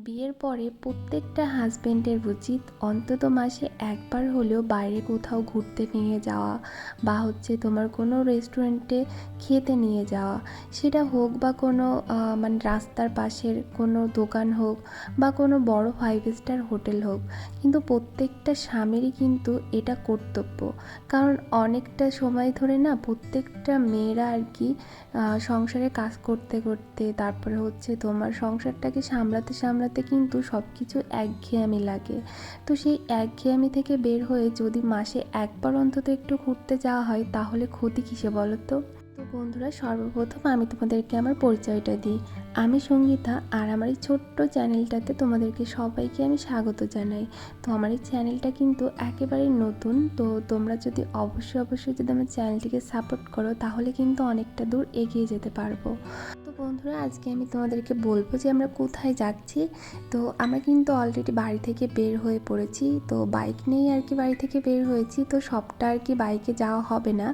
বিয়ের পরে প্রত্যেকটা হাজবেন্ডের উচিত অন্তত মাসে একবার হলেও বাইরে কোথাও ঘুরতে নিয়ে যাওয়া বা তোমার কোনো রেস্টুরেন্টে খেতে নিয়ে যাওয়া। সেটা হোক বা কোনো মানে রাস্তার পাশের কোনো দোকান হোক বা কোনো বড় 5 স্টার হোটেল হোক, কিন্তু প্রত্যেকটা স্বামীরই কিন্তু এটা কর্তব্য। কারণ অনেকটা সময় ধরে না প্রত্যেকটা মেয়েরা আর কি সংসারে কাজ করতে করতে তারপরে তোমার সংসারটাকে সামলাতে সামলাতে কিন্তু সব কিছু একঘেয়েমি লাগে। তো সেই একঘেয়েমি থেকে বের হয়ে যদি মাসে একবার অন্তত একটু ঘুরতে যাওয়া হয় তাহলে ক্ষতি কিসে বলো তো? তো বন্ধুরা, সর্বপ্রথম আমি তোমাদেরকে আমার পরিচয়টা দিই। আমি সঙ্গীতা, আর আমার এই ছোট্ট চ্যানেলটাতে তোমাদেরকে সবাইকে আমি স্বাগত জানাই। তো আমার এই চ্যানেলটা কিন্তু একেবারেই নতুন, তো তোমরা যদি অবশ্যই যদি আমার চ্যানেলটিকে সাপোর্ট করো তাহলে কিন্তু অনেকটা দূর এগিয়ে যেতে পারবো। তো বন্ধুরা, আজকে আমি তোমাদেরকে বলবো যে আমরা কোথায় যাচ্ছি। তো আমরা কিন্তু অলরেডি বাড়ি থেকে বের হয়ে পড়েছি, তো বাইক নিয়েই আর কি বাড়ি থেকে বের হয়েছি। তো সবটা আর কি বাইকে যাওয়া হবে না,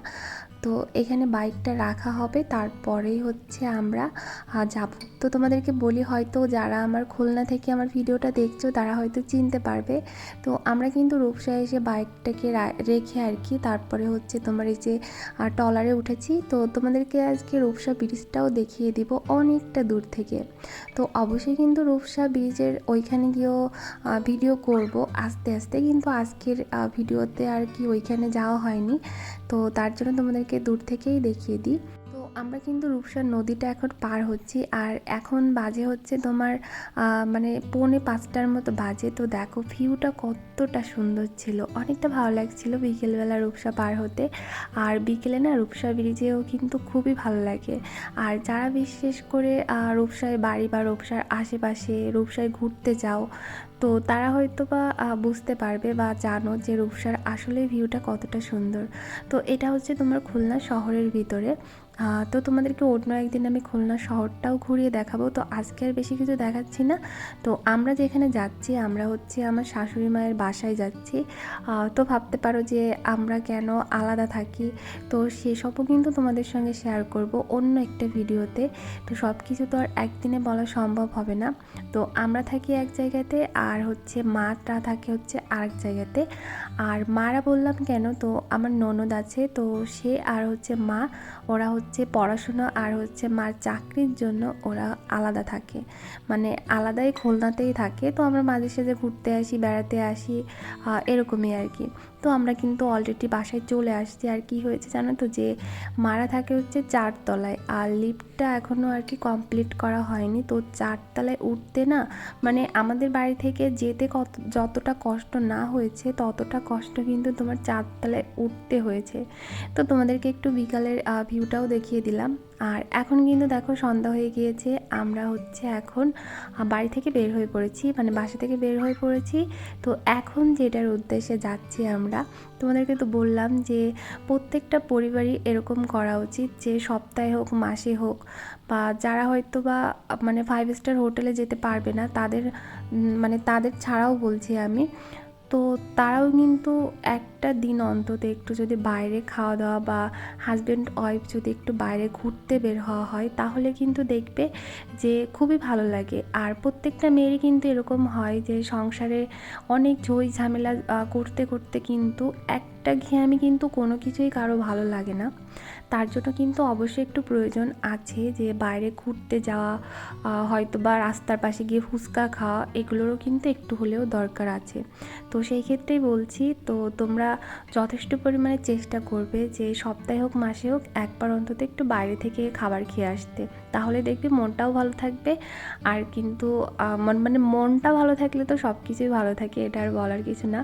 তো এখানে বাইকটা রাখা হবে, তারপরেই আমরা যাব। তো তোমাদেরকে বলি, হয়তো যারা আমার খুলনা থেকে আমার ভিডিওটা দেখছো তারা হয়তো চিনতে পারবে। তো আমরা কিন্তু রূপসা এসে বাইকটাকে রেখে আর কি তারপরে তোমার এই যে ট্রলারে উঠেছি। তো তোমাদেরকে আজকে রূপসা ব্রিজটাও দেখিয়ে দিব অনেকটা দূর থেকে। তো অবশ্যই কিন্তু রূপসা ব্রিজের ওইখানে গিয়েও ভিডিও করব আস্তে আস্তে, কিন্তু আজকের ভিডিওতে আর কি ওইখানে যাওয়া হয়নি, তো তার জন্য তোমাদেরকে দূর থেকেই দেখিয়ে দিই। তো আমরা কিন্তু রূপসার নদীটা এখন পার হচ্ছি, আর এখন বাজে তোমার মানে 4:45টার মতো বাজে। তো দেখো ভিউটা কতটা সুন্দর ছিল, অনেকটা ভালো লাগছিল বিকেলবেলা রূপসা পার হতে। আর বিকেলে না রূপসা ব্রিজেও কিন্তু খুবই ভালো লাগে। আর যারা বিশেষ করে রূপসায় বাড়ি বা রূপসার আশেপাশে রূপসায় ঘুরতে যাও, তো তারা হয়তো বা বুঝতে পারবে বা জানো যে রূপসার আসলে ভিউটা কতটা সুন্দর। তো এটা তোমার খুলনা শহরের ভিতরে। তো তোমাদেরকে অন্য একদিন আমি খুলনা শহরটাও ঘুরিয়ে দেখাবো। তো আজকে আর বেশি কিছু দেখাচ্ছি না। তো আমরা যেখানে যাচ্ছি, আমরা আমার শাশুড়ি মায়ের বাসায় যাচ্ছি। তো ভাবতে পারো যে আমরা কেন আলাদা থাকি, তো সেসবও কিন্তু তোমাদের সঙ্গে শেয়ার করব অন্য একটা ভিডিওতে। তো সব কিছু তো আর একদিনে বলা সম্ভব হবে না। তো আমরা থাকি এক জায়গাতে, আর মাটা থাকে আরেক জায়গাতে। আর মারা বললাম কেন, তো আমার ননদ আছে, তো সে আর মা, ওরা পড়াশোনা আর মার চাকরির জন্য ওরা আলাদা থাকে, মানে আলাদাই খুলনাতেই থাকে। তো আমরা মাঝে সাঝে ঘুরতে আসি, বেড়াতে আসি, এরকমই আর কি। তো আমরা কিন্তু অলরেডি বাসায় চলে আসছি। আর কি হয়েছে জানো তো, যে মারা থাকে 4 তলায়, আর লিফটটা এখনও আর কি কমপ্লিট করা হয়নি। তো 4 তলায় উঠতে না, মানে আমাদের বাড়ি থেকে যেতে যতটা কষ্ট না হয়েছে ততটা কষ্ট কিন্তু তোমার 4 তলায় উঠতে হয়েছে। তো তোমাদেরকে একটু বিকালের ভিউটাও দেখিয়ে দিলাম। আর এখন কিন্তু দেখো সন্ধ্যা হয়ে গিয়েছে, আমরা এখন বাড়ি থেকে বের হয়ে পড়েছি, মানে বাসা থেকে বের হয়ে পড়েছি। তো এখন যেটার উদ্দেশ্যে যাচ্ছি আমরা, তোমাদেরকে তো বললাম যে প্রত্যেকটা পরিবারই এরকম করা উচিত, যে সপ্তাহে হোক মাসে হোক, বা যারা হয়তো বা মানে 5 স্টার হোটেলে যেতে পারবে না তাদের মানে তাদের ছাড়াও বলছি আমি, তো তারাও কিন্তু একটা দিন অন্তত একটু যদি বাইরে খাওয়া দাওয়া বা হাজব্যান্ড ওয়াইফ যদি একটু বাইরে ঘুরতে বের হওয়া হয় তাহলে কিন্তু দেখবে যে খুবই ভালো লাগে। আর প্রত্যেকটা মেয়েরই কিন্তু এরকম হয় যে সংসারে অনেক ঝই ঝামেলা করতে করতে কিন্তু একটা ঘেয়ামি কিন্তু কোনো কিছুই কারো ভালো লাগে না। তার জন্য কিন্তু অবশ্যই একটু প্রয়োজন আছে যে বাইরে ঘুরতে যাওয়া, হয়তো বা রাস্তার পাশে গিয়ে ফুচকা খাওয়া, এগুলোরও কিন্তু একটু হলেও দরকার আছে। তো সেই ক্ষেত্রেই বলছি, তো তোমরা যথেষ্ট পরিমাণে চেষ্টা করবে যে সপ্তাহে হোক মাসে হোক একবার অন্তত একটু বাইরে থেকে খাবার খেয়ে আসতে, তাহলে দেখবে মনটাও ভালো থাকবে। আর কিন্তু মানে মনটা ভালো থাকলে তো সব কিছুই ভালো থাকে, এটা আর বলার কিছু না।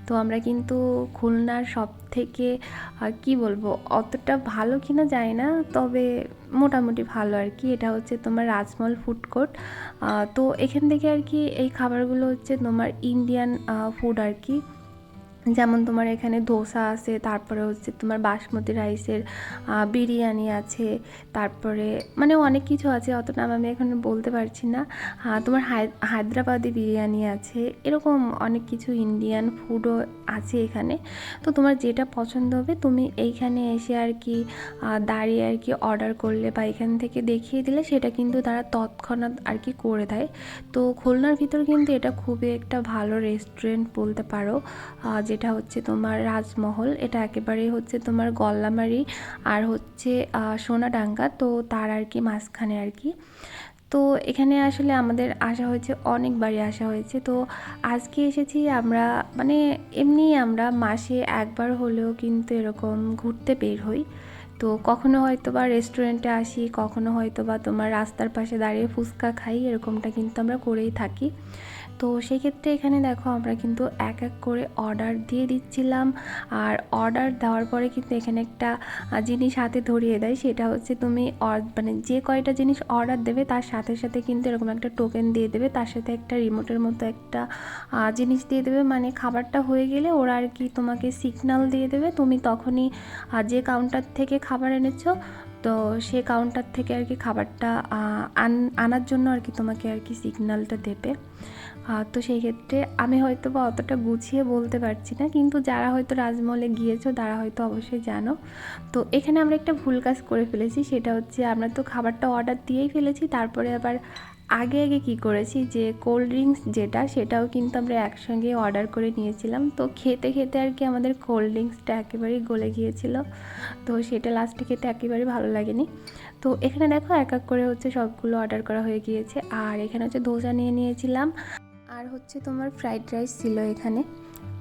তো আমরা কিন্তু খুলনার সব থেকে কি বলবো, অতটা ভালো কিনা জানি না, তবে মোটামুটি ভালো আর কি। এটা তোমার রাজমহল ফুড কোর্ট। তো এখান থেকে আর কি এই খাবারগুলো তোমার ইন্ডিয়ান ফুড আর কি, যেমন তোমার এখানে ধোসা আছে, তারপরে হচ্ছে তোমার বাসমতি রাইসের বিরিয়ানি আছে, তারপরে মানে অনেক কিছু আছে, অত নাম আমি এখন বলতে পারছি না। তোমার হায়দ্রাবাদি বিরিয়ানি আছে, এরকম অনেক কিছু ইন্ডিয়ান ফুডও আছে এখানে। তো তোমার যেটা পছন্দ হবে তুমি এইখানে এসে আর কি দাঁড়িয়ে আর কি অর্ডার করলে বা এখান থেকে দেখিয়ে দিলে সেটা কিন্তু তারা তৎক্ষণাৎ আর কি করে দেয়। তো খুলনার ভিতর কিন্তু এটা খুবই একটা ভালো রেস্টুরেন্ট বলতে পারো, যেটা হচ্ছে তোমার রাজমহল। এটা একেবারেই হচ্ছে তোমার গল্লামারি আর হচ্ছে সোনাডাঙ্গা, তো তার আর কি মাঝখানে আর কি। তো এখানে আসলে আমাদের আসা হয়েছে, অনেকবারই আসা হয়েছে। তো আজকে এসেছি আমরা, মানে এমনি আমরা মাসে একবার হলেও কিন্তু এরকম ঘুরতে বের হই। তো কখনো হয়তো বা রেস্টুরেন্টে আসি, কখনো হয়তো বা তোমার রাস্তার পাশে দাঁড়িয়ে ফুচকা খাই, এরকমটা কিন্তু আমরা করেই থাকি। তো সেক্ষেত্রে এখানে দেখো আমরা কিন্তু এক এক করে অর্ডার দিয়ে দিচ্ছিলাম। আর অর্ডার দেওয়ার পরে কিন্তু এখানে একটা জিনিস হাতে ধরিয়ে দেয়, সেটা হচ্ছে তুমি মানে যে কয়টা জিনিস অর্ডার দেবে তার সাথে সাথে কিন্তু এরকম একটা টোকেন দিয়ে দেবে, তার সাথে একটা রিমোটের মতো একটা জিনিস দিয়ে দেবে। মানে খাবারটা হয়ে গেলে ওরা আর কি তোমাকে সিগন্যাল দিয়ে দেবে, তুমি তখনই যে কাউন্টার থেকে খাবার এনেছো তো সে কাউন্টার থেকে আর কি খাবারটা আনার জন্য আর কি তোমাকে আর কি সিগন্যালটা দেবে। তো সেই ক্ষেত্রে আমি হয়তো বা অতটা গুছিয়ে বলতে পারছি না, কিন্তু যারা হয়তো রাজমহলে গিয়েছো তারা হয়তো অবশ্যই জানো। তো এখানে আমরা একটা ভুল কাজ করে ফেলেছি, সেটা হচ্ছে আমরা তো খাবারটা অর্ডার দিয়েই ফেলেছি, তারপরে আবার আগে আগে কি করেছি যে কোল্ড ড্রিঙ্কস যেটা সেটাও কিন্তু আমরা একসঙ্গে অর্ডার করে নিয়েছিলাম। তো খেতে খেতে আর কি আমাদের কোল্ড ড্রিঙ্কসটা একেবারেই গলে গিয়েছিল, তো সেটা লাস্টে খেতে একেবারেই ভালো লাগেনি। তো এখানে দেখো এক এক করে হচ্ছে সবগুলো অর্ডার করা হয়ে গিয়েছে। আর এখানে হচ্ছে ধোসা নিয়ে নিয়েছিলাম, আর হচ্ছে তোমার ফ্রাইড রাইস ছিল এখানে।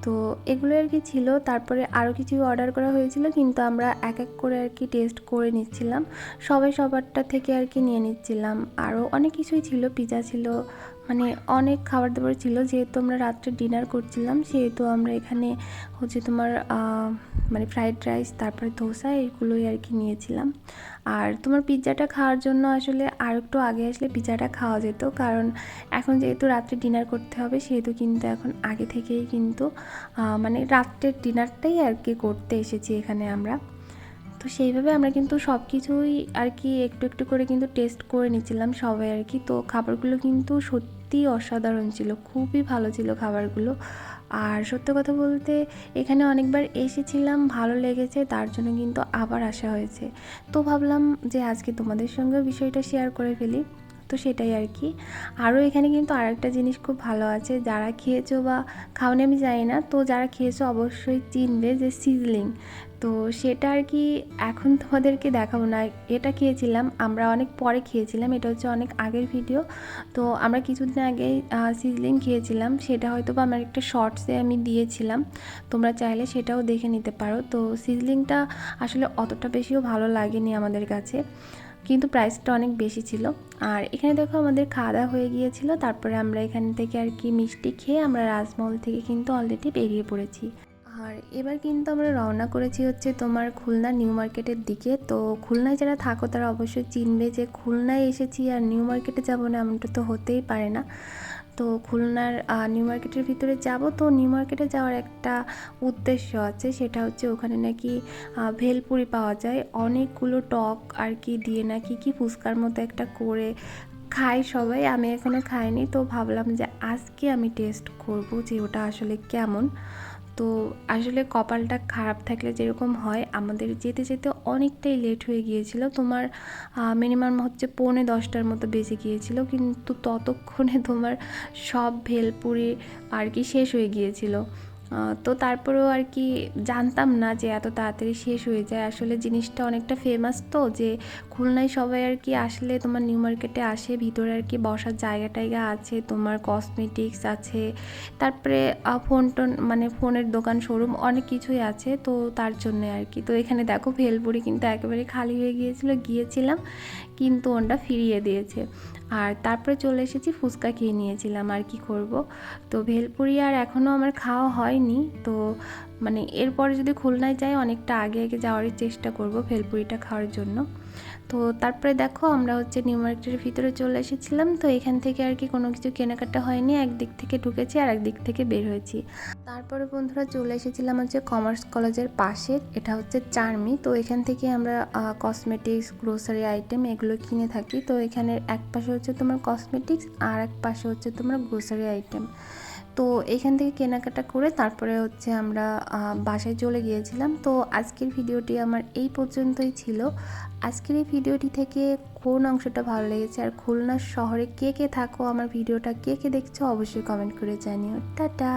তো এগুলো আর কি ছিল, তারপরে আরও কিছু অর্ডার করা হয়েছিল, কিন্তু আমরা এক এক করে আর কি টেস্ট করে নিচ্ছিলাম, সবাই সবারটা থেকে আর কি নিয়ে নিচ্ছিলাম। আরও অনেক কিছুই ছিল, পিজা ছিল, মানে অনেক খাবার দাবার ছিল। যেহেতু আমরা রাত্রে ডিনার করছিলাম সেহেতু আমরা এখানে হচ্ছে তোমার মানে ফ্রাইড রাইস তারপরে ধোসা এগুলোই আর কি নিয়েছিলাম। আর তোমার পিৎজাটা খাওয়ার জন্য আসলে আর একটু আগে আসলে পিৎজাটা খাওয়া যেত, কারণ এখন যেহেতু রাত্রে ডিনার করতে হবে সেহেতু কিন্তু এখন আগে থেকেই কিন্তু মানে রাত্রের ডিনারটাই আর কি করতে এসেছি এখানে আমরা। তো সেইভাবে আমরা কিন্তু সব কিছুই আর কি একটু একটু করে কিন্তু টেস্ট করে নিচ্ছিলাম সবাই আর কি। তো খাবারগুলো কিন্তু সত্যিই অসাধারণ ছিল, খুবই ভালো ছিল খাবারগুলো। আর সত্যি কথা বলতে এখানে অনেকবার এসেছিলাম, ভালো লেগেছে, তার জন্য কিন্তু আবার আসা হয়েছে। তো ভাবলাম যে আজকে তোমাদের সঙ্গেও বিষয়টা শেয়ার করে ফেলি। তো সেটাই আর কি। আরও এখানে কিন্তু আরেকটা জিনিস খুব ভালো আছে, যারা খেয়েছো বা খাওনি আমি জানি না, তো যারা খেয়েছো অবশ্যই চিনবে যে সিজলিং। তো সেটা আর কি এখন তোমাদেরকে দেখাবো না, এটা খেয়েছিলাম আমরা অনেক পরে খেয়েছিলাম, এটা হচ্ছে অনেক আগের ভিডিও। তো আমরা কিছুদিন আগেই সিজলিং খেয়েছিলাম, সেটা হয়তো বা আমার একটা শর্টসে আমি দিয়েছিলাম, তোমরা চাইলে সেটাও দেখে নিতে পারো। তো সিজলিংটা আসলে অতটা বেশিও ভালো লাগেনি আমাদের কাছে, কিন্তু প্রাইসটা অনেক বেশি ছিল। আর এখানে দেখো আমাদের খাওয়া দাওয়া হয়ে গিয়েছিল, তারপরে আমরা এখান থেকে আর কি মিষ্টি খেয়ে আমরা রাজমহল থেকে কিন্তু অলরেডি বেরিয়ে পড়েছি। আর এবার কিন্তু আমরা রওনা করেছি হচ্ছে তোমার খুলনা নিউ মার্কেটের দিকে। তো খুলনায় যারা থাকো তারা অবশ্যই চিনবে যে খুলনায় এসেছি আর নিউ মার্কেটে যাবো না, এমনটা তো হতেই পারে না। তো খুলনার নিউ মার্কেটের ভিতরে যাব। তো নিউ মার্কেটে যাওয়ার একটা উদ্দেশ্য আছে, সেটা হচ্ছে ওখানে নাকি ভেলপুরি পাওয়া যায় অনেকগুলো টক আর কি দিয়ে, নাকি কি ফুচকার মতো একটা করে খাই সবাই, আমি এখনও খাইনি। তো ভাবলাম যে আজকে আমি টেস্ট করব যে ওটা আসলে কেমন। তো আসলে কপালটা খারাপ থাকলে যেরকম হয়, আমাদের যেতে যেতে অনেকটাই লেট হয়ে গিয়েছিল, তোমার মিনিমাম হচ্ছে 9:45টার মতো বেজে গিয়েছিল, কিন্তু ততক্ষণে তোমার সব ভেলপুরি আর কি শেষ হয়ে গিয়েছিল। তো তারপরেও আর কি জানতাম না যে এত তাড়াতাড়ি শেষ হয়ে যায়, আসলে জিনিসটা অনেকটা ফেমাস, তো যে খুলনায় সবাই আর কি আসলে তোমার নিউ মার্কেটে আসে, ভিতরে আর কি বসার জায়গা টায়গা আছে, তোমার কসমেটিক্স আছে, তারপরে ফোন টোন মানে ফোনের দোকান শোরুম অনেক কিছুই আছে, তো তার জন্য আর কি। তো এখানে দেখো ভেলপুরি কিন্তু একেবারে খালি হয়ে গিয়েছিলাম, কিন্তু ওটা ফিরিয়ে দিয়েছে। আর তারপরে চলে এসেছি, ফুচকা খেয়ে নিয়েছিলাম, আর কি করব। তো ভেলপুরি আর এখনও আমার খাওয়া হয়নি, তো মানে এরপরে যদি খুলনায় যাই অনেকটা আগে আগে যাওয়ারই চেষ্টা করব ভেলপুরিটা খাওয়ার জন্য। তো তারপরে দেখো আমরা হচ্ছে নিউ মার্কেটের ভিতরে চলে এসেছিলাম। তো এখান থেকে আর কি কোনো কিছু কেনাকাটা হয়নি, একদিক থেকে ঢুকেছি আর একদিক থেকে বের হয়েছি। তারপরে বন্ধুরা চলে এসেছিলাম হচ্ছে কমার্স কলেজের পাশে, এটা হচ্ছে চার্মি। তো এখান থেকে আমরা কসমেটিক্স, গ্রোসারি আইটেম এগুলো কিনে থাকি। তো এখানে এক পাশে হচ্ছে তোমার কসমেটিক্স আর এক পাশে হচ্ছে তোমার গ্রোসারি আইটেম। তো এখান থেকে কেনাকাটা করে তারপরে হচ্ছে আমরা বাসায় চলে গিয়েছিলাম। তো আজকের ভিডিওটি আমার এই পর্যন্তই ছিল। আজকের এই ভিডিওটি থেকে কোন অংশটা ভালো লেগেছে আর খুলনা শহরে কে কে থাকো, আমার ভিডিওটা কে কে দেখছো অবশ্যই কমেন্ট করে জানিও। টাটা।